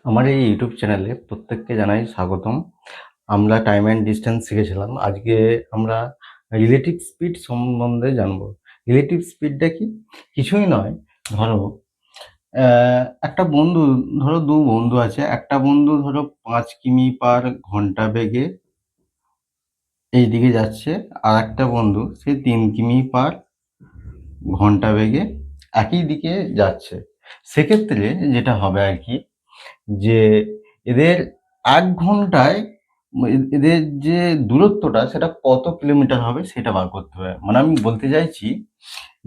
আমার এই ইউটিউব চ্যানেলে প্রত্যেককে জানাই স্বাগতম। আমরা টাইম অ্যান্ড ডিসটেন্স শিখেছিলাম। আজকে আমরা রিলেটিভ স্পিড সম্বন্ধে জানবো। রিলেটিভ স্পিডটা কি? কিছুই নয়। ধরো একটা বন্ধু, ধরো ২ বন্ধু আছে। একটা বন্ধু ধরো ৫ কিমি/ঘন্টা বেগে এইদিকে যাচ্ছে। আরেকটা বন্ধু সে ৩ কিমি/ঘন্টা বেগে একই দিকে যাচ্ছে। সেক্ষেত্রে যেটা হবে আরকি, যে এদের ১ ঘন্টায় এদের যে দূরত্বটা সেটা কত কিলোমিটার হবে সেটা বার করতে হবে। মানে আমি বলতে চাইছি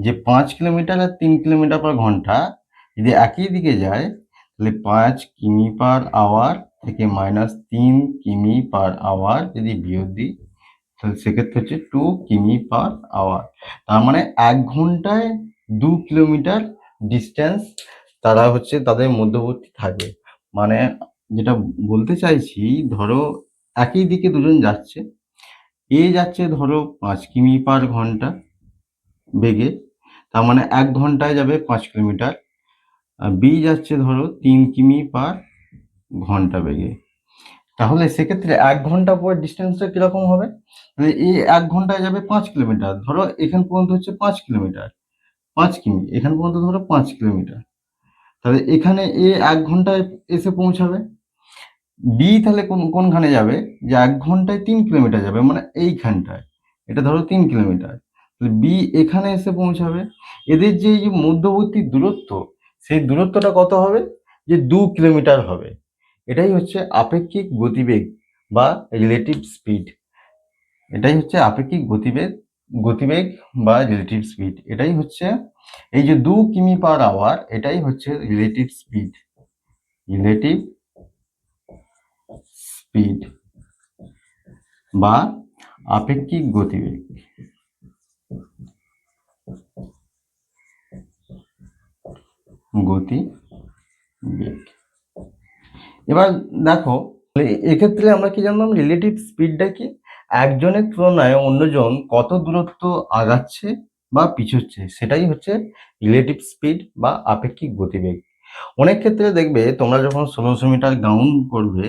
যে ৫ কিলোমিটার আর ৩ কিলোমিটার/ঘন্টা যদি একই দিকে যায়, তাহলে ৫ কিমি/আওয়ার থেকে -৩ কিমি/আওয়ার যদি বিয়োগ দিই, তাহলে সেক্ষেত্রে হচ্ছে 2 কিমি/আওয়ার। তার মানে ১ ঘন্টায় ২ কিলোমিটার ডিসটেন্স তারা হচ্ছে তাদের মধ্যবর্তী থাকবে। মানে যেটা বলতে চাইছি, ধরো একই দিকে দুজন যাচ্ছে। এ যাচ্ছে ধরো ৫ কিমি/ঘন্টা বেগে, তার মানে ১ ঘন্টায় যাবে ৫ কিলোমিটার। আর বি যাচ্ছে ধরো ৩ কিমি/ঘন্টা বেগে। তাহলে সেক্ষেত্রে ১ ঘন্টা পর ডিসটেন্সটা কিরকম হবে? মানে এ ১ ঘন্টায় যাবে ৫ কিলোমিটার। ধরো এখান পর্যন্ত হচ্ছে ৫ কিলোমিটার, ৫ কিমি। এখান পর্যন্ত ধরো ৫ কিলোমিটার। তাহলে এখানে এ ১ ঘন্টায় এসে পৌঁছাবে। বি তাহলে কোনখানে যাবে? যে ১ ঘন্টায় ৩ কিলোমিটার যাবে, মানে এইখানটায়। এটা ধরো ৩ কিলোমিটার। তাহলে বি এখানে এসে পৌঁছাবে। এদের যে এই যে মধ্যবর্তী দূরত্ব, সেই দূরত্বটা কত হবে? যে ২ কিলোমিটার হবে। এটাই হচ্ছে আপেক্ষিক গতিবেগ বা রিলেটিভ স্পিড। এটাই হচ্ছে আপেক্ষিক গতিবেগ বা রিলেটিভ স্পিড। এটাই হচ্ছে এই যে ২ কিমি/আওয়ার, এটাই হচ্ছে রিলেটিভ স্পিড। রিলেটিভ স্পিড বা আপেক্ষিক গতিবেগ। এবার দেখো, এক্ষেত্রে আমরা কি জানলাম? রিলেটিভ স্পিডটা কি? একজনের তুলনায় অন্যজন কত দূরত্ব আগাচ্ছে বা পিছোচ্ছে, সেটাই হচ্ছে রিলেটিভ স্পিড বা আপেক্ষিক গতিবেগ। অনেক ক্ষেত্রে দেখবে তোমরা যখন ১৬০০ মিটার গ্রাউন্ড করবে,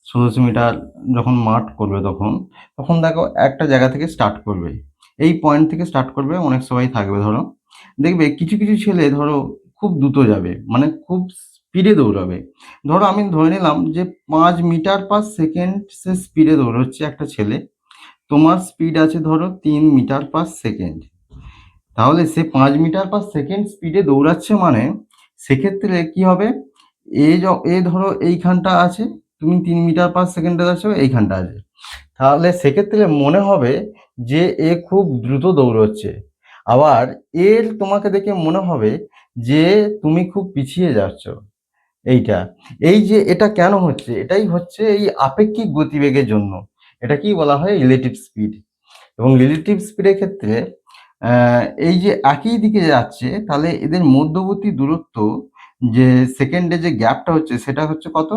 ১৬০০ মিটার যখন মাঠ করবে, তখন দেখো একটা জায়গা থেকে স্টার্ট করবে। এই পয়েন্ট থেকে স্টার্ট করবে, অনেক সবাই থাকবে। ধরো দেখবে কিছু কিছু ছেলে ধরো খুব দ্রুত যাবে, মানে খুব স্পিডে দৌড়াবে। ধরো আমি ধরে নিলাম যে ৫ মিটার/সেকেন্ড সে স্পিডে দৌড়চ্ছে একটা ছেলে। তোমার স্পিড আছে ধরো ৩ মিটার/সেকেন্ড। তাহলে সে ৫ মিটার/সেকেন্ড স্পিডে দৌড়াচ্ছে, মানে সেক্ষেত্রে কি হবে? এ ধরো এইখানটা আছে, তুমি ৩ মিটার/সেকেন্ডে আছো, এইখানটা আছে। তাহলে সেক্ষেত্রে মনে হবে যে এ খুব দ্রুত দৌড়চ্ছে। আবার এর তোমাকে দেখে মনে হবে যে তুমি খুব পিছিয়ে যাচ্ছ। এইটা, এই যে এটা কেন হচ্ছে? এটাই হচ্ছে এই আপেক্ষিক গতিবেগের জন্য। এটা কি বলা হয়? Relative speed. এবং রিলেটিভ স্পিডের ক্ষেত্রে এই যে একই দিকে যাচ্ছে, তাহলে এদের মধ্যবর্তী দূরত্ব, যে সেকেন্ডে যে গ্যাপটা হচ্ছে, সেটা হচ্ছে কত?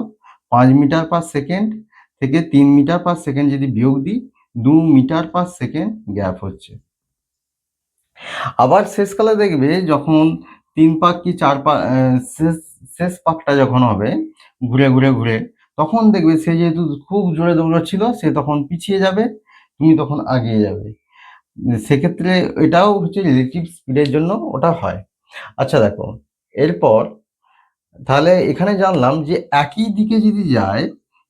৫ মিটার/সেকেন্ড থেকে ৩ মিটার/সেকেন্ড যদি বিয়োগ দিই, ২ মিটার/সেকেন্ড গ্যাপ হচ্ছে। আবার শেষকালে দেখবে যখন ৩ পাক কি ৪ পাক, শেষ পাকটা যখন হবে ঘুরে, তখন দেখবে সে যেহেতু খুব জোরে দৌড়াচ্ছিল, সে তখন পিছিয়ে যাবে, তুমি তখন আগিয়ে যাবে। সেক্ষেত্রে এটাও হচ্ছে রিলেটিভ স্পিডের জন্য ওটা হয়। আচ্ছা দেখো, এরপর তাহলে এখানে জানলাম যে একই দিকে যদি যায়,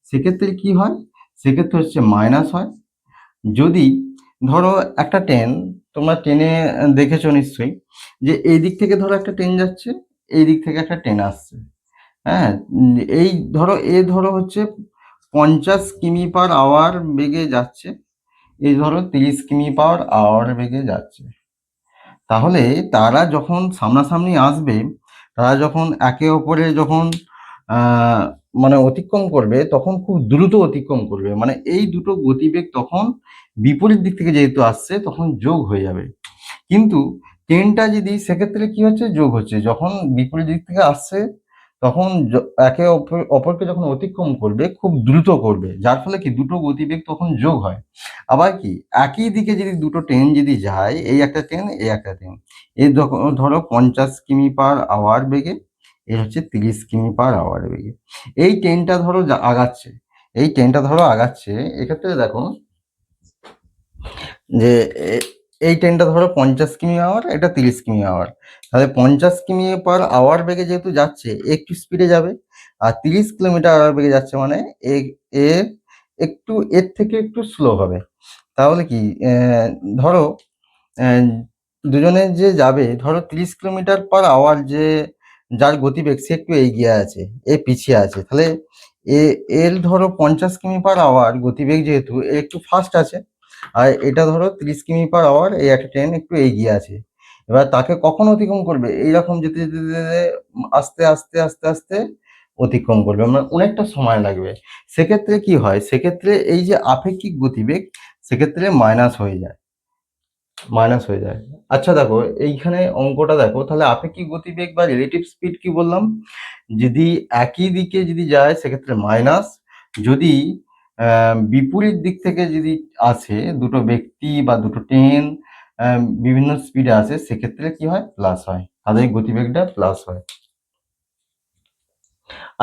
সেক্ষেত্রে কি হয়? সেক্ষেত্রে হচ্ছে মাইনাস হয়। যদি ধরো একটা ট্রেন, তোমরা ট্রেনে দেখেছো নিশ্চয়ই, যে এই দিক থেকে ধরো একটা ট্রেন যাচ্ছে, এই দিক থেকে একটা ট্রেন আসছে। হ্যাঁ, এই ধরো হচ্ছে ৫০ কিমি/আওয়ার বেগে যাচ্ছে, এই ধরো ৩০ কিমি/আওয়ার বেগে যাচ্ছে। তাহলে তারা যখন সামনাসামনি আসবে, তারা যখন একে অপরের যখন মানে অতিক্রম করবে, তখন খুব দ্রুত অতিক্রম করবে। মানে এই দুটো গতিবেগ তখন বিপরীত দিক থেকে যেহেতু আসছে, তখন যোগ হয়ে যাবে। কিন্তু ট্রেনটা যদি, সেক্ষেত্রে কি হচ্ছে? যোগ হচ্ছে। যখন বিপরীত দিক থেকে আসছে, তখন একে অপরকে যখন অতিক্রম করবে, খুব দ্রুত করবে। যার ফলে কি দুটো গতিবেগ তখন যোগ হয়। আবার কি একই দিকে যদি দুটো ট্রেন যদি যায়, এই একটা ট্রেন, এই একটা ট্রেন, এই ধরো ৫০ কিমি/আওয়ার বেগে, এর হচ্ছে 30 কিমি/আওয়ার বেগে। এই ট্রেনটা ধরো আগাচ্ছে, এক্ষেত্রে দেখো যে এই ট্রেনটা ধরো 50 কিমি/আওয়ার, এটা 30 কিমি/আওয়ার। তাহলে 50 কিমি/আওয়ার বেগে যেহেতু যাচ্ছে, একটু স্পিডে যাবে। আর 30 কিলোমিটার বেগে যাচ্ছে মানে এ এ একটু এর থেকে একটু স্লো হবে। তাহলে কি ধরো দুজনে যে যাবে, ধরো 30 কিলোমিটার/আওয়ার যার গতিবেগ সে একটু এগিয়ে আছে, এ পিছিয়ে আছে। তাহলে এর ধরো 50 কিমি/আওয়ার গতিবেগ, যেহেতু এ একটু ফাস্ট আছে, আর এটা ধরো 30 কিমি/আওয়ার, এই একটা ট্রেন একটু এগিয়ে আছে। এবার তাকে কখন অতিক্রম করবে? এইরকম যেতে যেতে যেতে আস্তে আস্তে আস্তে আস্তে অতিক্রম করবে, মানে অনেকটা সময় লাগবে। সেক্ষেত্রে কি হয়? সেক্ষেত্রে এই যে আপেক্ষিক গতিবেগ, সেক্ষেত্রে মাইনাস হয়ে যায়। আচ্ছা দেখো, এইখানে অঙ্কটা দেখো, তাহলে আপেক্ষিক গতিবেগ বা রিলেটিভ স্পিড কি বললাম? যদি একই দিকে যদি যায় সেক্ষেত্রে মাইনাস, যদি বিপরীত দিক থেকে যদি আসে, দুটো ব্যক্তি বা দুটো ট্রেন বিভিন্ন স্পিডে আসে, সেক্ষেত্রে কি হয়? প্লাস হয়, তাদের গতিবেগটা প্লাস হয়।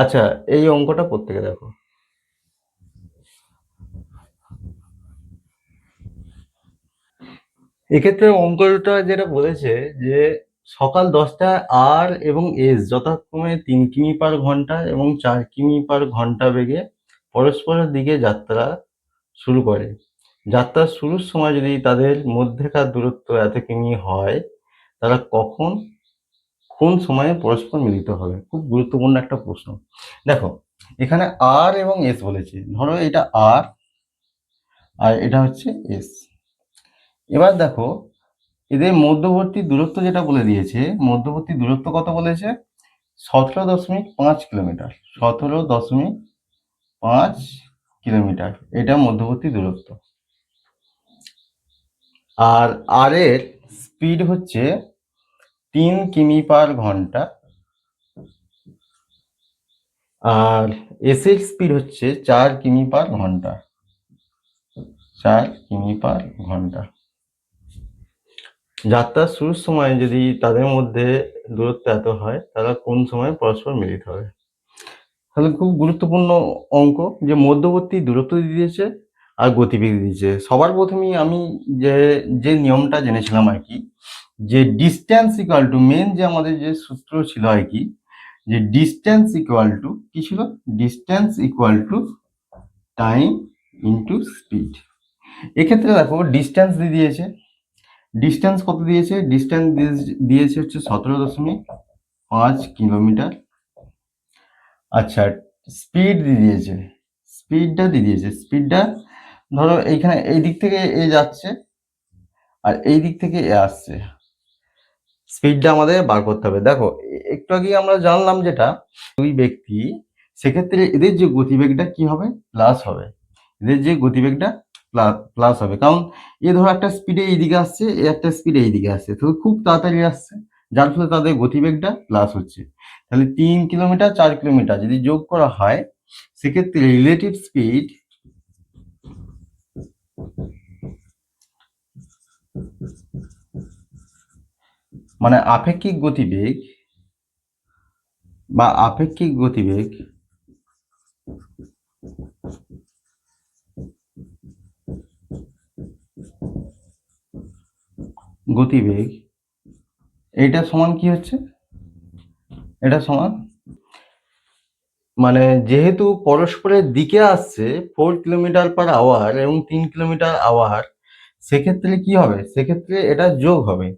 আচ্ছা, এই অঙ্কটা প্রত্যেকে দেখো। এক্ষেত্রে অঙ্কটা যেটা বলেছে যে সকাল 10টায় আর এবং এস যথাক্রমে 3 কিমি/ঘন্টা এবং 4 কিমি/ঘন্টা বেগে পরস্পরের দিকে যাত্রা শুরু করে। যাত্রার শুরুর সময় যদি তাদের মধ্যেকার দূরত্ব এত কিমি হয়, তারা কোন সময়ে পরস্পর মিলিত হবে? খুব গুরুত্বপূর্ণ একটা প্রশ্ন। দেখো, এখানে আর এবং এস বলেছে, ধরো এটা আর আর এটা হচ্ছে এস। এবার দেখো, এদের মধ্যবর্তী দূরত্ব যেটা বলে দিয়েছে, মধ্যবর্তী দূরত্ব কত বলেছে? 17.5 কিলোমিটার। 17.5 কিলোমিটার, এটা মধ্যবর্তী দূরত্ব। আর আর এর স্পিড হচ্ছে 3 কিমি/ঘন্টা, আর এস এর স্পিড হচ্ছে 4 কিমি/ঘন্টা। 4 কিমি/ঘন্টা। যাত্রার শুরুর সময় যদি তাদের মধ্যে দূরত্ব এত হয়, তারা কোন সময় পরস্পর মিলিত হবে? তাহলে খুব গুরুত্বপূর্ণ অঙ্ক, যে মধ্যবর্তী দূরত্ব দিয়ে দিয়েছে আর গতিবেগ দিয়েছে। সবার প্রথমেই আমি যে যে নিয়মটা জেনেছিলাম আর কি, যে ডিস্টেন্স ইকুয়াল টু, মেন যে আমাদের যে সূত্র ছিল আর কি, যে ডিস্টেন্স ইকুয়াল টু কি ছিল? Distance equal to time into speed. এক্ষেত্রে দেখো, ডিস্টেন্স দিয়ে দিয়েছে। ডিস্টেন্স কত দিয়েছে? ডিস্টেন্স দিয়েছে হচ্ছে 17.5 কিলোমিটার। আচ্ছা, স্পিড দিয়ে দিয়েছে। স্পিডটা ধরো এইখানে এই দিক থেকে এ যাচ্ছে আর এই দিক থেকে এ আসছে, স্পিডটা আমাদের বার করতে হবে। দেখো, একটু আগে আমরা জানলাম যেটা, দুই ব্যক্তি, সেক্ষেত্রে এদের যে গতিবেগটা কি হবে? প্লাস হবে। এদের যে গতিবেগটা প্লাস হবে, কারণ এ ধরো একটা স্পিডে এইদিকে আসছে, এ একটা স্পিডে এইদিকে আসছে, তো খুব তাড়াতাড়ি আসছে, যার ফলে তাদের গতিবেগটা প্লাস হচ্ছে। তাহলে 3 কিলোমিটার 4 কিলোমিটার যদি যোগ করা হয়, সেক্ষেত্রে রিলেটিভ স্পিড মানে আপেক্ষিক গতিবেগ গতিবেগ এটা সমান কি হচ্ছে? এটা সমান, মানে যেহেতু পরস্পরের দিকে আসছে 4 কিলোমিটার/আওয়ার এবং 3 কিলোমিটার/আওয়ার, সেক্ষেত্রে কি হবে? সেক্ষেত্রে এটা যোগ হবে।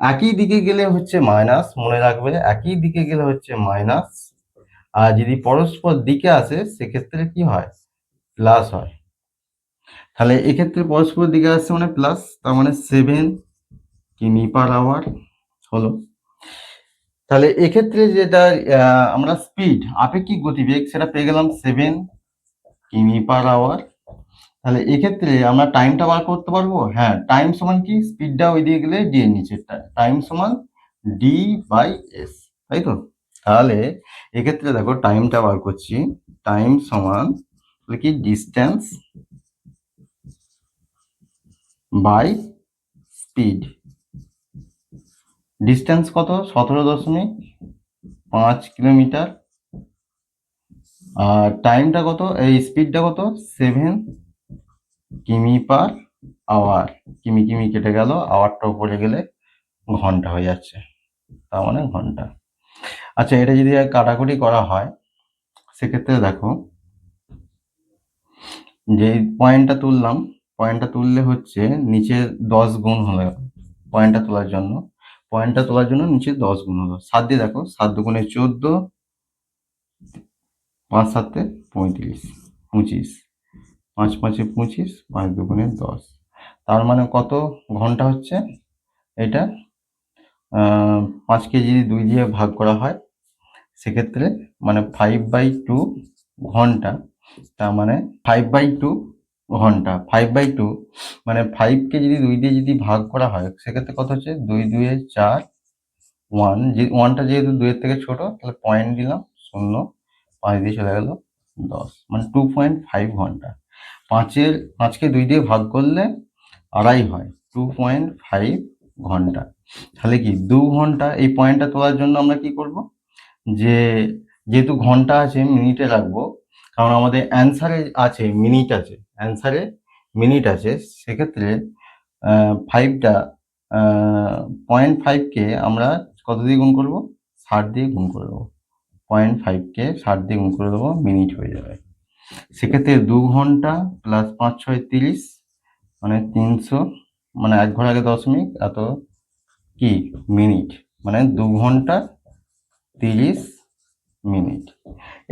একই দিকে গেলে হচ্ছে মাইনাস, মনে রাখবে, একই দিকে গেলে হচ্ছে মাইনাস। আর যদি পরস্পর দিকে আসে, সেক্ষেত্রে কি হয়? প্লাস হয়। তাহলে এক্ষেত্রে পরস্পর দিকে আসছে মানে প্লাস, তার মানে 7 কিমি/আওয়ার হলো। তাহলে এক্ষেত্রে যেটা আমরা স্পিড, আপেক্ষিক গতিবেগ, সেটা পেয়ে গেলাম 7 কিমি/আওয়ার। তাহলে এক্ষেত্রে আমরা টাইমটা বার করতে পারবো। হ্যাঁ, টাইম সমান কি? স্পিডটা ওই দিকে গেলে ডি এর নিচে, টাইম সমান d/s, তাই তো? তাহলে এক্ষেত্রে দেখো, টাইমটা বার করছি। টাইম সমান কি? Distance by speed. ডিস্টেন্স কত? 5 কিলোমিটার। আর টাইমটা কত, এই স্পিডটা কত, 7 কিমি পার আওয়ার। কিমি কিমি কেটে গেল, আওয়ারটা উপরে গেলে ঘন্টা হয়ে যাচ্ছে, তার মানে ঘন্টা। আচ্ছা, এটা যদি কাটাকুটি করা হয় সেক্ষেত্রে দেখো, যে পয়েন্টটা তুললাম, পয়েন্টটা তুললে হচ্ছে নিচে 10 গুণ হলো পয়েন্টটা তোলার জন্য। পয়েন্টটা তোলার জন্য নিচে 10 গুণ হলো। 7 দিয়ে দেখো, 7 দুগুণে 14, 5 সাতে 35, 25, 5 5-এ 25, 5 দুগুণে 10। তার মানে কত ঘন্টা হচ্ছে এটা? 5কে যদি 2 দিয়ে ভাগ করা হয় সেক্ষেত্রে মানে 5/2 ঘন্টা। তার মানে 5/2 ঘন্টা, 5/2 মানে 5কে যদি 2 দিয়ে যদি ভাগ করা হয় সেক্ষেত্রে কত হচ্ছে, 2 2-এ 4, 1, যে 1টা যেহেতু 2 এর থেকে ছোট তাহলে পয়েন্ট দিলাম 0, 5 দিয়ে চলে গেল 10, মানে 2.5 ঘন্টা। 5কে 2 দিয়ে ভাগ করলে আড়াই হয়, 2.5 ঘন্টা। তাহলে কি 2 ঘন্টা। এই পয়েন্টটা তোলার জন্য আমরা কি করব, যে যেহেতু ঘন্টা আছে মিনিটে রাখবো, কারণ আমাদের অ্যান্সারে আছে মিনিট আছে, অ্যান্সারে মিনিট আছে। সেক্ষেত্রে 5টা 0.5কে আমরা কত দিয়ে গুণ করব, 60 দিয়ে গুণ করে দেবো। 0.5কে 60 দিয়ে গুণ করে দেবো, মিনিট হয়ে যাবে। সেক্ষেত্রে 2 ঘন্টা প্লাস 5 6 30, মানে 300, মানে 1 ঘর আগে দশমিক, এত কি মিনিট, মানে 2 ঘন্টা 30 মিনিট।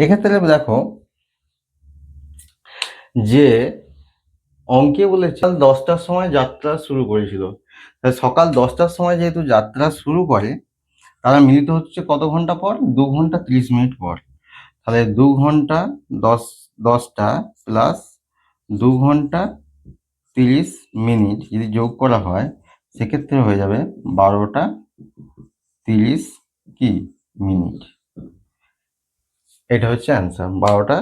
এক্ষেত্রে দেখো যে অঙ্কে বলেছে 10টার সময় যাত্রা শুরু করেছিল। তাই সকাল 10টার সময় যেহেতু যাত্রা শুরু করে, তারা মিলিত হচ্ছে কত ঘন্টা পর, 2 ঘন্টা 30 মিনিট পর। তাহলে 2 ঘন্টা 10টা প্লাস 2 ঘন্টা 30 মিনিট যদি যোগ করা হয় সেক্ষেত্রে হয়ে যাবে 12টা 30 কি মিনিট। এটা হচ্ছে অ্যান্সার, 12টা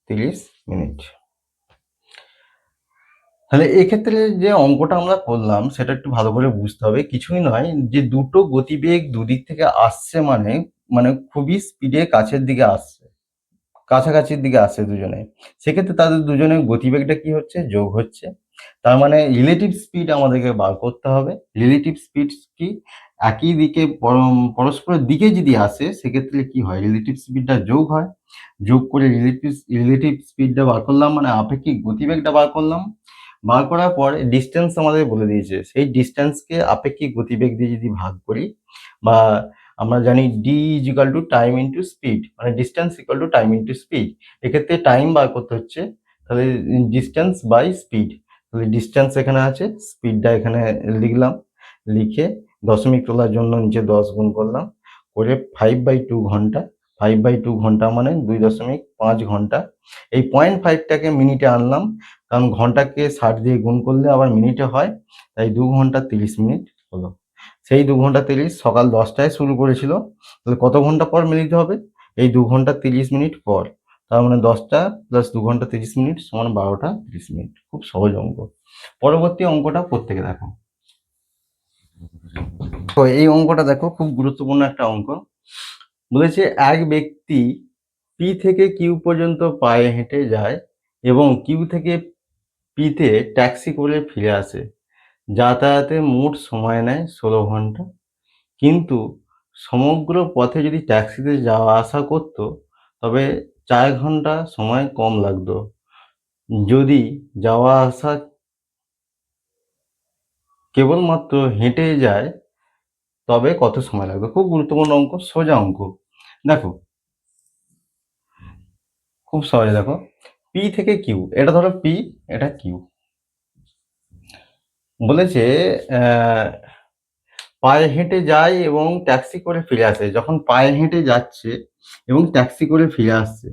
30 মিনিট। তাহলে এক্ষেত্রে যে অঙ্কটা আমরা করলাম সেটা একটু ভালো করে বুঝতে হবে। কিছুই নয়, যে দুটো গতিবেগ দুদিক থেকে আসছে মানে মানে খুবই স্পিডে কাছের দিকে আসছে, কাছাকাছির দিকে আসছে দুজনে। সেক্ষেত্রে তাদের দুজনের গতিবেগটা কি হচ্ছে, যোগ হচ্ছে। তার মানে রিলেটিভ স্পিড আমাদেরকে বার করতে হবে। রিলেটিভ স্পিড কি, একই দিকে পরস্পরের দিকে যদি আসে সেক্ষেত্রে কি হয়, রিলেটিভ স্পিডটা যোগ হয়। যোগ করে রিলেটিভ স্পিডটা বার করলাম, মানে আপেক্ষিক গতিবেগটা বার করলাম। বার করার পর ডিস্টেন্স আমাদের বলে দিয়েছে, সেই ডিস্টেন্সকে আপেক্ষিক গতিবেগ দিয়ে যদি ভাগ করি, বা আমরা জানি D is equal to time into speed, মানে distance equal to time into speed. এক্ষেত্রে টাইম বার করতে হচ্ছে, তাহলে ডিস্টেন্স বাই স্পিড। তাহলে ডিস্টেন্স এখানে আছে, স্পিডটা এখানে লিখলাম, লিখে দশমিক তোলার জন্য নিচে 10 গুণ করলাম, করে 5/2 ঘন্টা। 5/2 ঘন্টা মানে 2.5 ঘন্টা। এই 0.5টাকে মিনিটে আনলাম, কারণ ঘন্টাকে 60 দিয়ে গুণ করলে আবার মিনিটে হয়, তাই 2 ঘন্টা 30 মিনিট হলো। সেই 2 ঘন্টা 30 সকাল 10টায় শুরু করেছিল, তাহলে কত ঘন্টা পর মিলিত হবে, এই 2 ঘন্টা 30 মিনিট পর। তার মানে 10টা প্লাস 2 ঘন্টা 30 মিনিট সমান 12টা 30 মিনিট। খুব সহজ অঙ্ক। পরবর্তী অঙ্কটা প্রত্যেকে দেখো। তো এই অঙ্কটা দেখো, খুব গুরুত্বপূর্ণ একটা অঙ্ক। বলেছে এক ব্যক্তি পি থেকে কিউ পর্যন্ত পায়ে হেঁটে যায় এবং কিউ থেকে পিতে ট্যাক্সি করে ফিরে আসে। যাতায়াতে মোট সময় নেয় 16 ঘন্টা, কিন্তু সমগ্র পথে যদি ট্যাক্সিতে যাওয়া আসা করত তবে 4 ঘন্টা সময় কম লাগতো। যদি যাওয়া আসা কেবলমাত্র হেঁটে যায় তবে কত সময় লাগবে। খুব গুরুত্বপূর্ণ অঙ্ক, সোজা অঙ্ক। দেখো খুব সহজ, দেখো পি থেকে কিউ, এটা ধরো পি, এটা কিউ। বলেছে পায়ে হেঁটে যায় এবং ট্যাক্সি করে ফিরে আসে। যখন পায়ে হেঁটে যাচ্ছে এবং ট্যাক্সি করে ফিরে আসছে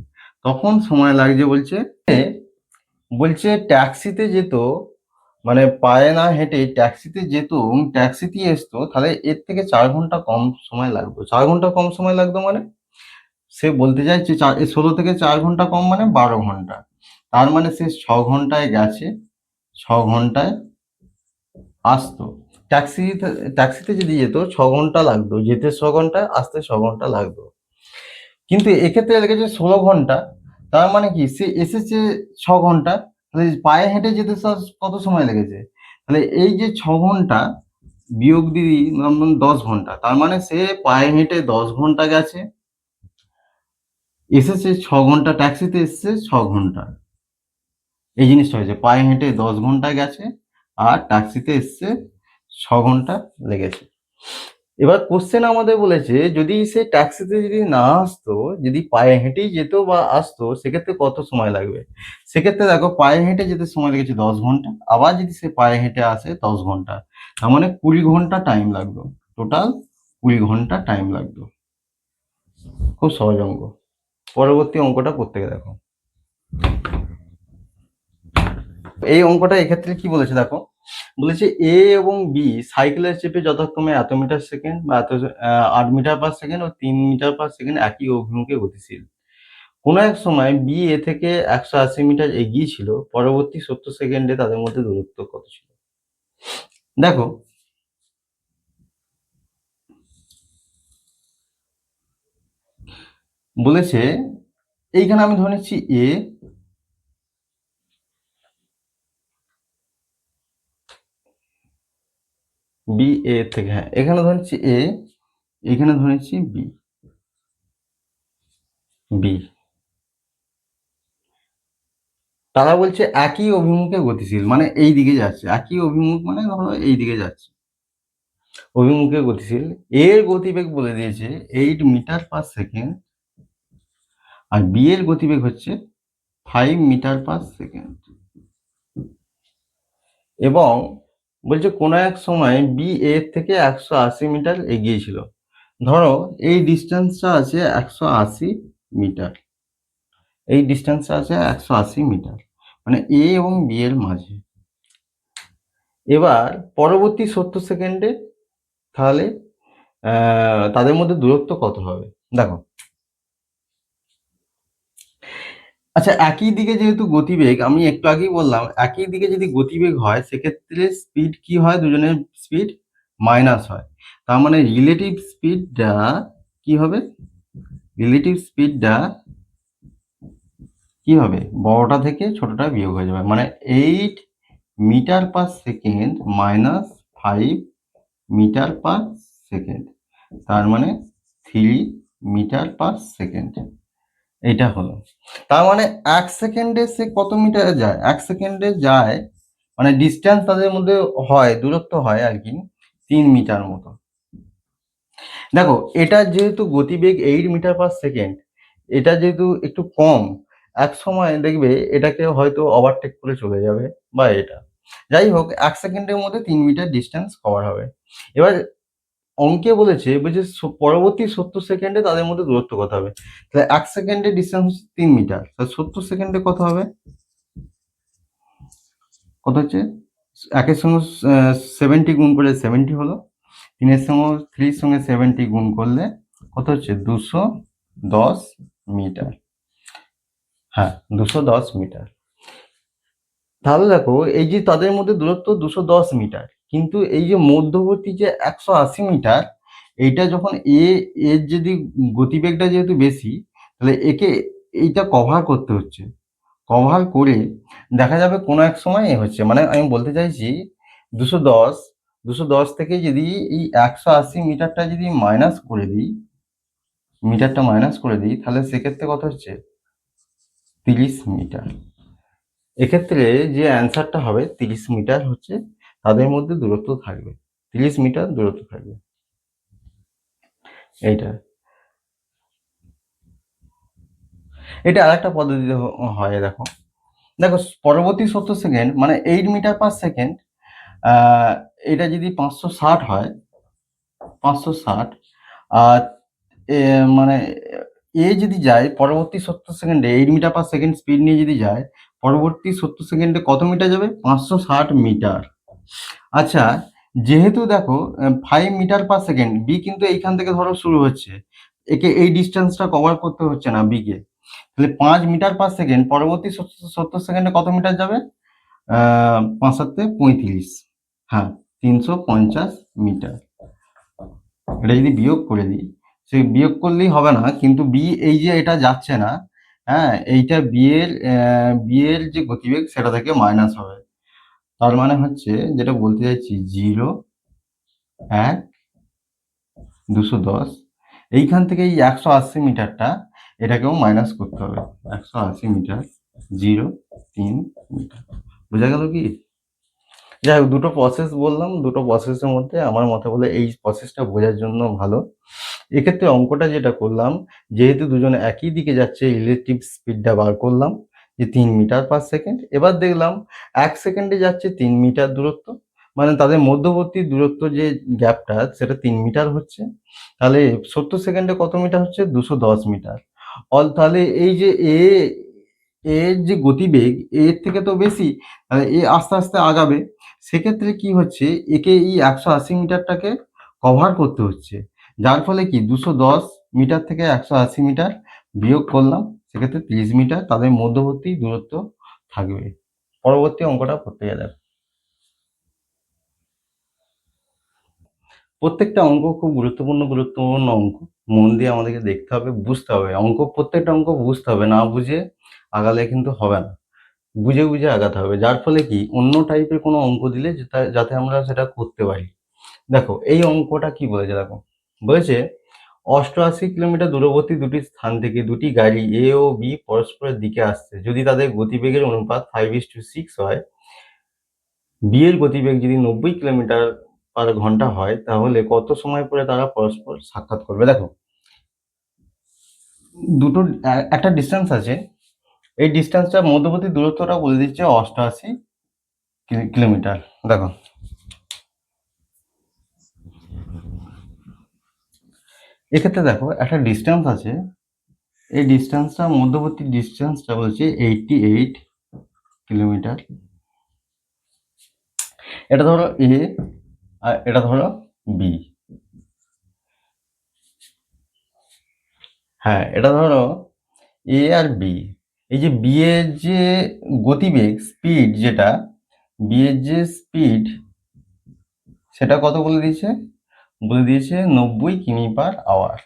তখন সময় লাগছে বলছে, বলছে ট্যাক্সিতে যেত, মানে পায়ে না হেঁটে ট্যাক্সিতে যেত এবং ট্যাক্সিতে আসতো, তাহলে এর থেকে 4 ঘন্টা কম সময় লাগতো। 4 ঘন্টা কম সময় লাগতো মানে সে বলতে চাইছে 16 থেকে 4 ঘন্টা কম মানে 12 ঘন্টা। তার মানে সে 6 ঘন্টায় গেছে, 6 ঘন্টায় আসতো। ট্যাক্সিতে ট্যাক্সিতে যদি যেত 6 ঘন্টা লাগতো, যেতে 6 ঘন্টা, আসতে 6 ঘন্টা লাগতো। কিন্তু এক্ষেত্রে লেগেছে 16 ঘন্টা, তার মানে কি সে এসেছে 6 ঘন্টা, তাহলে পায়ে হেঁটে যেতে কত সময় লেগেছে? তাহলে এই যে 6 ঘন্টা বিয়োগ দিই 10 ঘন্টা, তার মানে সে পায়ে হেঁটে 10 ঘন্টা গেছে, এসেছে 6 ঘন্টা, ট্যাক্সিতে এসেছে 6 ঘন্টা। এই জিনিসটা হয়েছে, পায়ে হেঁটে 10 ঘন্টা গেছে আর ট্যাক্সিতে এসছে 6 ঘন্টা লেগেছে। এবার কোশ্চেন আমাদের বলেছে যদি সে ট্যাক্সিতে যদি না আসতো, যদি পায়ে হেঁটেই যেত বা আসতো, সেক্ষেত্রে কত সময় লাগবে? সেক্ষেত্রে দেখো, পায়ে হেঁটে যেতে সময় লেগেছে 10 ঘন্টা, আবার যদি সে পায়ে হেঁটে আসে 10 ঘন্টা, তার মানে 20 ঘন্টা টাইম লাগলো। টোটাল 20 ঘন্টা টাইম লাগলো। খুব সহজ অঙ্ক। পরবর্তী অঙ্কটা করতে দেখো। এই অঙ্কটা এক্ষেত্রে কি বলেছে দেখো, বলেছে এ এবং বি সাইকেলের চেপে যথাক্রমে এত মিটার সেকেন্ড বা 8 মিটার/সেকেন্ড ও 3 মিটার/সেকেন্ড একই অভিমুখে গতিশীল। কোনো এক সময় বি এ থেকে 180 মিটার এগিয়ে ছিল, পরবর্তী 70 সেকেন্ডে তাদের মধ্যে দূরত্ব কত ছিল? দেখো, বলেছে এইখানে আমি ধরে নিচ্ছি এ, বি এ থেকে, হ্যাঁ এখানে ধরে নিচ্ছি এ, এখানে ধরে নিচ্ছি বি, বি তারা বলছে একই অভিমুখে গতিশীল, মানে এই দিকে যাচ্ছে, একই অভিমুখ মানে ধরো এই দিকে যাচ্ছে, অভিমুখে গতিশীল। এর গতিবেগ বলে দিয়েছে 8 মিটার/সেকেন্ড আর বি এর গতিবেগ হচ্ছে 5 মিটার/সেকেন্ড, এবং বলছে কোনো এক সময় বি এর থেকে 180 মিটার এগিয়ে ছিল। ধরো এই ডিস্টেন্সটা আছে 180 মিটার, এই ডিস্টেন্সটা আছে 180 মিটার, মানে এ এবং বি এর মাঝে। এবার পরবর্তী 70 সেকেন্ডে তাহলে তাদের মধ্যে দূরত্ব কত হবে? দেখো, আচ্ছা একই দিকে যেহেতু গতিবেগ, আমি একটু আগেই বললাম একই দিকে যদি গতিবেগ হয় সেক্ষেত্রে স্পিড কি হয়, দুজনের স্পিড মাইনাস হয়। তার মানে রিলেটিভ স্পিডটা কি হবে? রিলেটিভ স্পিডটা কি হবে? বড়টা থেকে ছোটটা বিয়োগ হয়ে যাবে, মানে 8 মিটার/সেকেন্ড মাইনাস 5 মিটার/সেকেন্ড, তার মানে 3 মিটার/সেকেন্ড। এইটা হলো, তার মানে 1 সেকেন্ডে সে কত মিটারে যায়? 1 সেকেন্ডে যায়, মানে ডিস্টেন্স তাদের মধ্যে হয়, দূরত্ব হয় আর কি 3 মিটার মতো। দেখো, এটা যেহেতু গতিবেগ 8 মিটার/সেকেন্ড, এটা যেহেতু একটু কম, এক সময় দেখবে এটাকে হয়তো ওভারটেক করে চলে যাবে, বা এটা যাই হোক 1 সেকেন্ডের মধ্যে 3 মিটার ডিস্টেন্স কভার হবে। এবার অঙ্কে বলেছে পরবর্তী 70 সেকেন্ডে তাদের মধ্যে দূরত্ব কত হবে? তাহলে 1 সেকেন্ডের ডিস্টেন্স হচ্ছে 3 মিটার, তাহলে 70 সেকেন্ডে কত হবে? কত হচ্ছে? একের সঙ্গে 70 গুণ করলে 70 হলো, 3-র সঙ্গে 70 গুণ করলে কত হচ্ছে? 210 মিটার। হ্যাঁ, 210 মিটার। তাহলে দেখো, এই যে তাদের মধ্যে দূরত্ব 210 মিটার, কিন্তু এই যে মধ্যবর্তী যে 180 মিটার, এইটা যখন এর যদি গতিবেগটা যেহেতু বেশি, তাহলে একে এইটা কভার করতে হচ্ছে, কভার করে দেখা যাবে কোনো এক সময় এ হচ্ছে, মানে আমি বলতে চাইছি 210, 210 থেকে যদি এই 180 মিটারটা যদি মাইনাস করে দিই, তাহলে সেক্ষেত্রে কত হচ্ছে? 30 মিটার। এক্ষেত্রে যে অ্যান্সারটা হবে 30 মিটার হচ্ছে তাদের মধ্যে দূরত্ব থাকবে, 30 মিটার দূরত্ব থাকবে। এইটা, এটা আরেকটা পদ্ধতিতে হয়। দেখো, দেখো পরবর্তী 70 সেকেন্ড মানে 8 মিটার/সেকেন্ড, এটা যদি 560 হয়, 560, আর মানে এ যদি যায় পরবর্তী 70 সেকেন্ডে 8 মিটার/সেকেন্ড স্পিড নিয়ে যদি যায়, পরবর্তী 70 সেকেন্ডে কত মিটার যাবে? 560 মিটার। আচ্ছা, যেহেতু দেখো 5 মিটার/সেকেন্ড, বি কিন্তু এইখান থেকে ধরো শুরু হচ্ছে, একে এই ডিস্টেন্সটা কভার করতে হচ্ছে না বিকে, তাহলে 5 মিটার/সেকেন্ড পরবর্তী 70 সেকেন্ডে কত মিটার যাবে? 5×7=35, হ্যাঁ 350 মিটার। এটা যদি বিয়োগ করে দিই, সে বিয়োগ করলেই হবে না, কিন্তু বি এই যে এটা যাচ্ছে না, হ্যাঁ, এইটা বি এর যে গতিবেগ সেটা থেকে মাইনাস হবে। তার মানে হচ্ছে যেটা বলতে চাইছি 0, 1, 210, এইখান থেকে এই 180 মিটারটা এটাকেও মাইনাস করতে হবে। 180 মিটার, 0, 3 মিটার। বোঝা গেল কি? যাই হোক, দুটো প্রসেস বললাম, দুটো প্রসেসের মধ্যে আমার মতে বলে এই প্রসেসটা বোঝার জন্য ভালো। এক্ষেত্রে অঙ্কটা যেটা করলাম, যেহেতু দুজনে একই দিকে যাচ্ছে, রিলেটিভ স্পিডটা বার করলাম যে 3 মিটার পার সেকেন্ড। এবার দেখলাম 1 সেকেন্ডে যাচ্ছে 3 মিটার দূরত্ব, মানে তাদের মধ্যবর্তী দূরত্ব যে গ্যাপটা সেটা 3 মিটার হচ্ছে। তাহলে 70 সেকেন্ডে কত মিটার হচ্ছে? 210 মিটার। তাহলে এই যে এর যে গতিবেগ এর থেকে তো বেশি, তাহলে এ আস্তে আস্তে আগাবে। সেক্ষেত্রে কি হচ্ছে, একে এই 180 মিটারটাকে কভার করতে হচ্ছে। যার ফলে কি 210 মিটার থেকে 180 মিটার বিয়োগ করলাম, সেক্ষেত্রে 30 মিটার তাদের মধ্যবর্তী দূরত্ব থাকবে। পরবর্তী অঙ্কটা করতে গেলে প্রত্যেকটা অঙ্ক খুব গুরুত্বপূর্ণ অঙ্ক। মন দিয়ে আমাদেরকে দেখতে হবে, বুঝতে হবে। প্রত্যেকটা অঙ্ক বুঝতে হবে, না বুঝে আগালে কিন্তু হবে না। বুঝে বুঝে আগাতে হবে, যার ফলে কি অন্য টাইপের কোনো অঙ্ক দিলে যাতে আমরা সেটা করতে পারি। দেখো এই অঙ্কটা কি বলেছে, দেখো বলেছে 88 কিলোমিটার দূরবর্তী দুটি স্থান থেকে দুটি গাড়ি এ ও বি পরস্পরের দিকে আসছে। যদি তাদের গতিবেগের অনুপাত 5:6 হয়, বি এর গতিবেগ যদি 90 কিলোমিটার পার ঘন্টা হয়, তাহলে কত সময় পরে তারা পরস্পর সাক্ষাৎ করবে? দেখো দুটো একটা ডিস্টেন্স আছে, এই ডিস্টেন্সটা মধ্যবর্তী দূরত্বটা বলে দিচ্ছে 88 কিলোমিটার। দেখো এক্ষেত্রে দেখো একটা ডিস্টেন্স আছে, এই ডিস্টেন্সটা মধ্যবর্তী ডিস্টেন্সটা বলছে 88 কিলোমিটার। এটা ধরো এ আর এটা ধরো বি। হ্যাঁ, এটা ধরো এ আর বি। এই যে বি এর যে গতিবেগ স্পিড, যেটা বি এর যে স্পিড সেটা কত বলে দিয়েছে? বলে দিয়েছে 90 কিমি পার আওয়ার।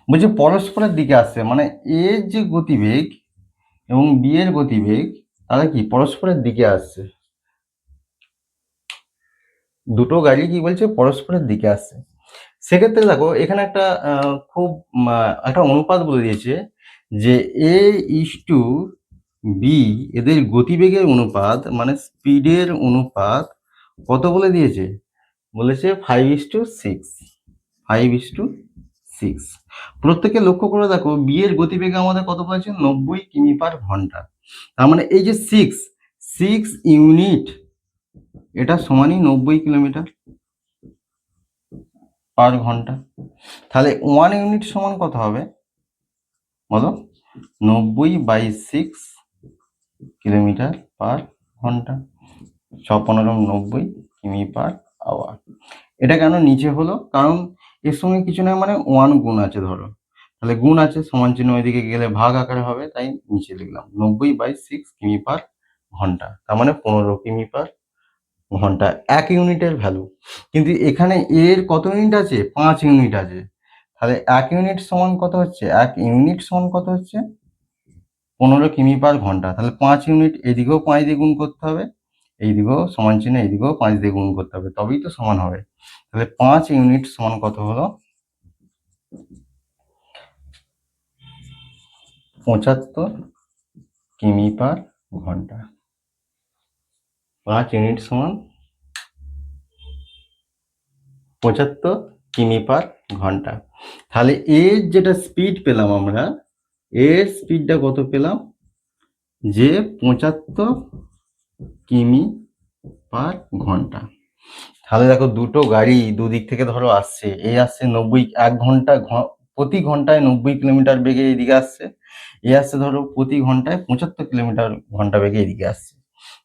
বলছে পরস্পরের দিকে আসছে, মানে এর যে গতিবেগ এবং বি এর গতিবেগ তারা কি পরস্পরের দিকে আসছে। দুটো গাড়ি কি বলছে? পরস্পরের দিকে আসছে। সেক্ষেত্রে দেখো এখানে একটা খুব একটা অনুপাত বলে দিয়েছে যে এ ইস টু বি, এদের গতিবেগের অনুপাত মানে স্পিডের অনুপাত কত বলে দিয়েছে? বলেছে 5:6। 5:6। প্রত্যেকে লক্ষ্য করে দেখো বি এর গতিবেগ আমাদের কত বলেছে? 90 কিমি পার ঘন্টা। তার মানে এই যে 6 ইউনিট, এটা সমানই 90 কিলোমিটার পার ঘন্টা। তাহলে 1 ইউনিট সমান কত হবে বলো? 90/6 কিলোমিটার পার ঘন্টা। 6×15 কিমি পার আওয়ার। এটা কেন নিচে হলো? কারণ এর সঙ্গে কিছু না, মানে 1 গুণ আছে ধরো, তাহলে গুণ আছে, সমান চিহ্ন ওইদিকে গেলে ভাগ আকারে হবে, তাই নিচে লিখলাম 90/6 কিমি পার ঘন্টা। তার মানে 15 কিমি পার ঘন্টা 1 ইউনিটের ভ্যালু। কিন্তু এখানে এর কত ইউনিট আছে? 5 ইউনিট আছে। তাহলে 1 ইউনিট সমান কত হচ্ছে? 1 ইউনিট সমান কত হচ্ছে? 15 কিমি পার ঘন্টা। তাহলে 5 ইউনিট এদিকেও 5 দিয়ে গুণ করতে হবে, এইদিকেও সমান চিহ্ন এইদিকেও 5 দিয়ে গুণ করতে হবে, তবেই তো সমান হবে। তাহলে 5 ইউনিট সমান কত হলো? 75 কিমি পার ঘন্টা। 5 ইউনিট সমান 75 কিমি পার ঘন্টা। তাহলে এর যেটা স্পিড পেলাম আমরা, এর স্পিডটা কত পেলাম? যে 75 কিমি পার ঘন্টা। তাহলে দেখো দুটো গাড়ি দুদিক থেকে ধরো আসছে, এই আসছে 90, 1 ঘন্টা প্রতি ঘন্টায় 90 কিলোমিটার বেগে এদিকে আসছে, এ আসছে ধরো প্রতি ঘন্টায় 75 কিলোমিটার ঘন্টা বেগে এদিকে আসছে।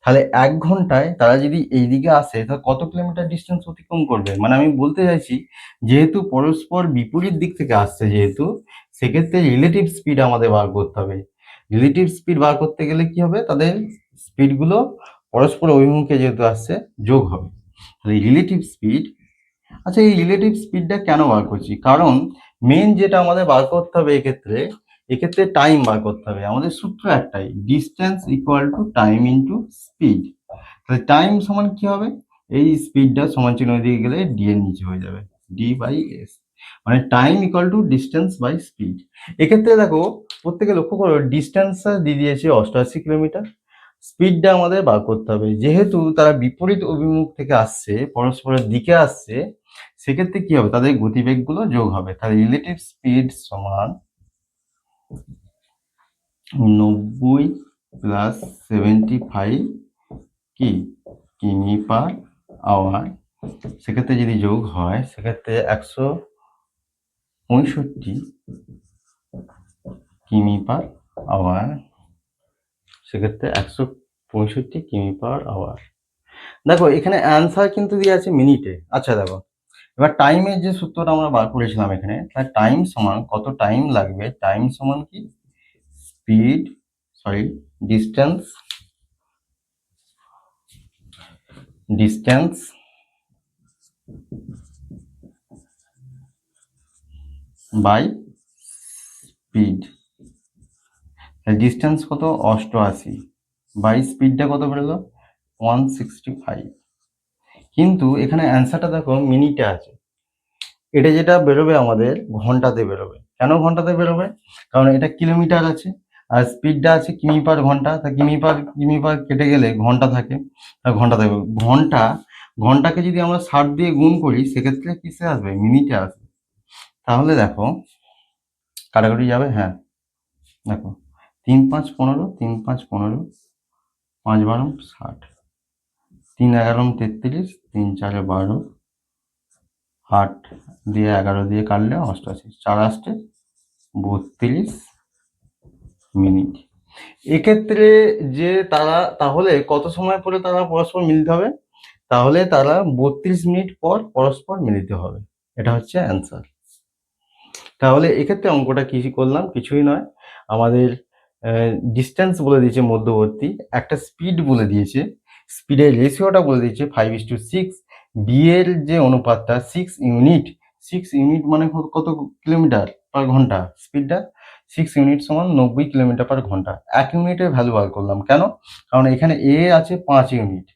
তাহলে 1 ঘন্টায় তারা যদি এইদিকে আসে, তাহলে কত কিলোমিটার ডিস্টেন্স অতিক্রম করবে? মানে আমি বলতে চাইছি, যেহেতু পরস্পর বিপরীত দিক থেকে আসছে, যেহেতু সেক্ষেত্রে রিলেটিভ স্পিড আমাদের বার করতে হবে। রিলেটিভ স্পিড বার করতে গেলে কি হবে? তাদের স্পিডগুলো পরস্পর অভিমুখে যেহেতু আসছে যোগ হবে। তাহলে রিলেটিভ স্পিড আচ্ছা, এই রিলেটিভ স্পিডটা কেন বার করছি? কারণ মেন যেটা আমাদের বার করতে হবে এক্ষেত্রে টাইম বার করতে হবে। আমাদের সূত্র একটাই, distance equal to time into speed. তাহলে টাইম সমান কি হবে? এই স্পিডটা সমান চিহ্ন দিয়ে গেলে ডি এর নিচে হয়ে যাবে, ডি বাই এস, মানে time equal to distance by speed. এক্ষেত্রে দেখো প্রত্যেকে লক্ষ্য করো, ডিস্টেন্সটা দিয়ে দিয়েছে 88 কিলোমিটার, স্পিডটা আমাদের বার করতে হবে। যেহেতু তারা বিপরীত অভিমুখ থেকে আসছে, পরস্পরের দিকে আসছে, সেক্ষেত্রে কি হবে, তাদের গতিবেগগুলো যোগ হবে। তাহলে রিলেটিভ স্পিড সমান 90 প্লাস 75 কি কিমি পার আওয়ার, সেক্ষেত্রে যদি যোগ হয় সেক্ষেত্রে 165 কিমি পার আওয়ার, সেক্ষেত্রে 165 কিমি পার আওয়ার। দেখো এখানে অ্যান্সার কিন্তু দিয়ে আছে মিনিটে। আচ্ছা দেখো, এবার টাইমের যে সূত্রটা আমরা বার করেছিলাম এখানে, তাহলে টাইম সমান কত টাইম লাগবে, টাইম সমান কি speed, sorry distance, distance by speed. Distance কত 88, বাই স্পিডটা কত বেরোলো 165। কিন্তু এখানে অ্যান্সারটা দেখো মিনিটে আছে, এটা যেটা বেরোবে আমাদের ঘন্টাতে বেরোবে। কেন ঘন্টাতে বেরোবে? কারণ এটা কিলোমিটার আছে আর স্পিডটা আছে কিমি পার ঘন্টা। তা কিমি পার কেটে গেলে ঘন্টা থাকে, তা ঘন্টা থাকবে। ঘন্টাকে যদি আমরা 60 দিয়ে গুণ করি সেক্ষেত্রে কিসে আসবে, মিনিটে আসবে। তাহলে দেখো কাটাকাটি যাবে, হ্যাঁ দেখো 3 5 15, 3 5 15, 5 12 60, 3 11 33, 3 4 12, 8 দিয়ে 11 দিয়ে কাটলে 88, 4 আসতে 32 মিনিট। এক্ষেত্রে যে তারা তাহলে কত সময় পরে তারা পরস্পর মিলিত হবে, তাহলে তারা 32 মিনিট পর পরস্পর মিলিত হবে। এটা হচ্ছে অ্যান্সার। তাহলে এক্ষেত্রে অঙ্কটা কি করলাম, কিছুই নয়, আমাদের ডিস্টেন্স বলে দিয়েছে মধ্যবর্তী, একটা স্পিড বলে দিয়েছে, স্পিডের রেশিওটা বলে দিয়েছে 5:6, বি এর যে অনুপাতটা 6 ইউনিট, 6 ইউনিট মানে কত কিলোমিটার পার ঘন্টা, স্পিডটা 6 ইউনিট সমান 90 কিলোমিটার পার ঘন্টা। 1 ইউনিটের ভ্যালু বার করলাম কেন, কারণ এখানে এ আছে 5 ইউনিট,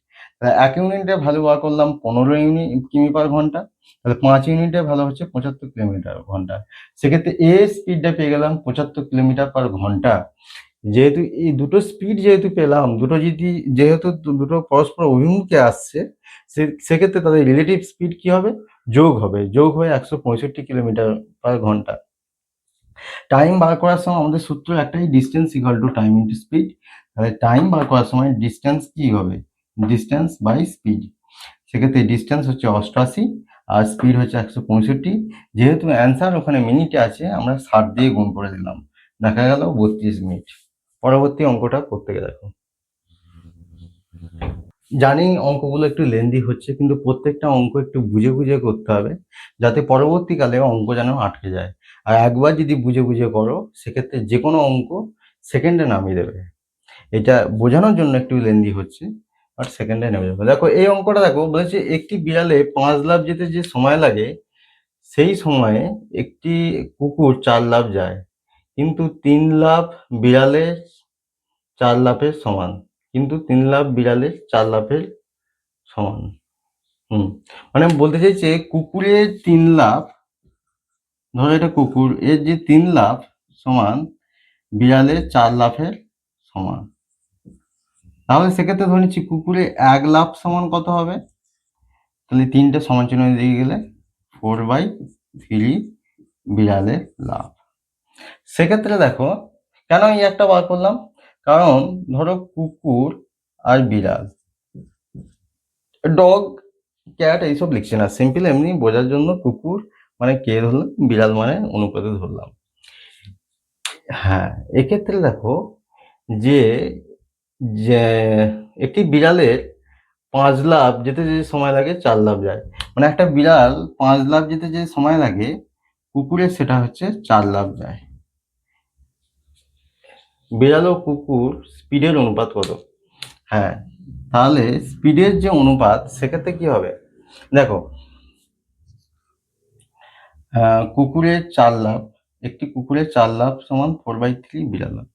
1 ইউনিটের ভ্যালু বার করলাম 15 কিমি পার ঘন্টা, তাহলে 5 ইউনিটের ভ্যালু হচ্ছে 75 কিলোমিটার ঘন্টা। সেক্ষেত্রে এ স্পিডটা পেয়ে গেলাম 75 কিলোমিটার পার ঘন্টা। যেহেতু এই দুটো স্পিড যেহেতু পেলাম, যেহেতু দুটো পরস্পর অভিমুখে আসছে, সেক্ষেত্রে তাদের রিলেটিভ স্পিড কি হবে, যোগ হয়ে 165 কিলোমিটার পার ঘন্টা। টাইম বার করার সময় আমাদের সূত্র একটাই, distance equal to time into speed. তাহলে টাইম বার করার সময় ডিস্টেন্স কি হবে, ডিস্টেন্স বাই স্পিড। সেক্ষেত্রে ডিস্টেন্স হচ্ছে 88 আর স্পিড হচ্ছে 165। যেহেতু অ্যান্সার ওখানে মিনিটে আছে, আমরা 60 দিয়ে গুণ করে দিলাম, দেখা গেল 32 মিনিট। পরবর্তী অঙ্কটা করতে গেলে দেখো, জানি অঙ্কগুলো একটু লেন্দি হচ্ছে, কিন্তু প্রত্যেকটা অঙ্ক একটু বুঝে বুঝে করতে হবে, যাতে পরবর্তীকালে অঙ্ক যেন আটকে যায়। আর একবার যদি বুঝে বুঝে করো সেক্ষেত্রে যে কোনো অঙ্ক সেকেন্ডে নামিয়ে দেবে। এটা বোঝানোর জন্য একটু লেন্দি হচ্ছে, আর সেকেন্ডে নেমে যাবে। দেখো এই অঙ্কটা দেখো, বলেছে একটি বিড়ালে 5 লাফ যেতে যে সময় লাগে, সেই সময়ে একটি কুকুর 4 লাফ যায়, কিন্তু 3 লাফ বিড়ালের 4 লাফের সমান, কিন্তু 3 লাফ বিড়ালের 4 লাফের সমান। মানে বলতে চাইছে কুকুরের 3 লাফ, ধরো এটা কুকুর, এর যে 3 লাফ সমান বিড়ালের 4 লাফের সমান। তাহলে সেক্ষেত্রে ধরে নিচ্ছি কুকুরে 1 লাফ সমান কত হবে, তাহলে 3টে সমান চিহ্ন দিয়ে গেলে 4/3 বিড়ালের লাফ। সেক্ষেত্রে দেখো কেন এই একটা বার করলাম, কারণ ধরো কুকুর আর বিড়াল, ডগ ক্যাট এইসব লিখছি না, সিম্পল এমনি বোঝার জন্য কুকুর মানে কে ধরলাম, বিড়াল মানে অনুপাতে ধরলাম। হ্যাঁ, এক্ষেত্রে দেখো যে যে একটি বিড়ালের 5 লাফ যেতে যে সময় লাগে 4 লাফ যায়, মানে একটা বিড়াল 5 লাফ যেতে যে সময় লাগে, কুকুরের সেটা হচ্ছে 4 লাফ যায়। বিড়াল ও কুকুর স্পিডের অনুপাত কত? হ্যাঁ, তাহলে স্পিডের যে অনুপাত সেক্ষেত্রে কি হবে, দেখো কুকুরের 4 লাফ, একটি কুকুরের 4 লাফ সমান 4/3 বিড়াল লাফ।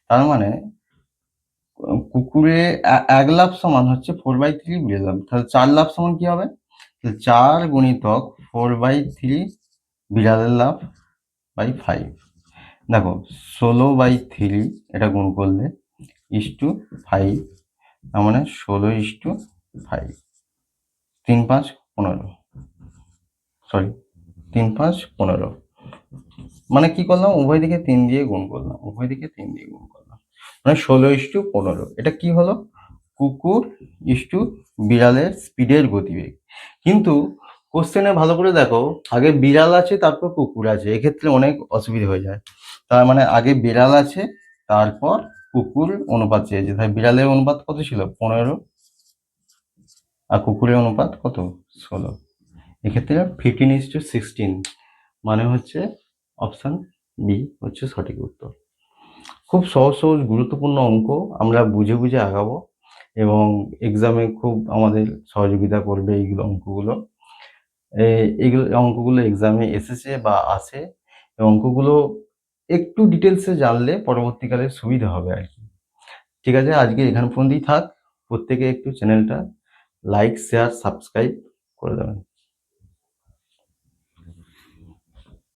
তার মানে কুকুরে 1 লাফ সমান হচ্ছে 4/3 বিড়াল লাফ। তাহলে 4 লাফ সমান কি হবে? 4 গুণিতক 4/3 বিড়ালের লাফ বাই 5। দেখো 16/3 এটা গুণ করলে ইস্টু 5, তার মানে 16:5। 3 5 15, সরি 3 5 15, মানে কি করলাম, উভয় দিকে 3 দিয়ে গুণ করলাম, উভয় দিকে 3 দিয়ে গুণ করলাম, মানে 16:15। এটা কি হলো? কুকুর ইস্টু বিড়ালের স্পিডের গতিবেগ। কিন্তু কোশ্চেনে ভালো করে দেখো, আগে বিড়াল আছে তারপর কুকুর আছে, এক্ষেত্রে অনেক অসুবিধা হয়ে যায়। তার মানে আগে বিড়াল আছে তারপর কুকুর অনুপাত চেয়েছে, তাই বিড়ালের অনুপাত কত ছিল? 15, আর কুকুরের অনুপাত কত? 16। এক্ষেত্রে 15:16, মানে হচ্ছে অপশন বি হচ্ছে সঠিক উত্তর। খুব সহজ সহজ গুরুত্বপূর্ণ অঙ্ক, আমরা বুঝে বুঝে আগাবো এবং এক্সামে খুব আমাদের সহযোগিতা করবে এইগুলো অঙ্কগুলো। এইগুলো অঙ্কগুলো এক্সামে এসেছে বা আসে, এই অঙ্কগুলো একটু ডিটেলসে জানলে পরবর্তীকালে সুবিধা হবে আর কি। ঠিক আছে, আজকে এখান পর্যন্তই থাক। প্রত্যেকে একটু চ্যানেলটা লাইক, শেয়ার, সাবস্ক্রাইব করে দেবেন।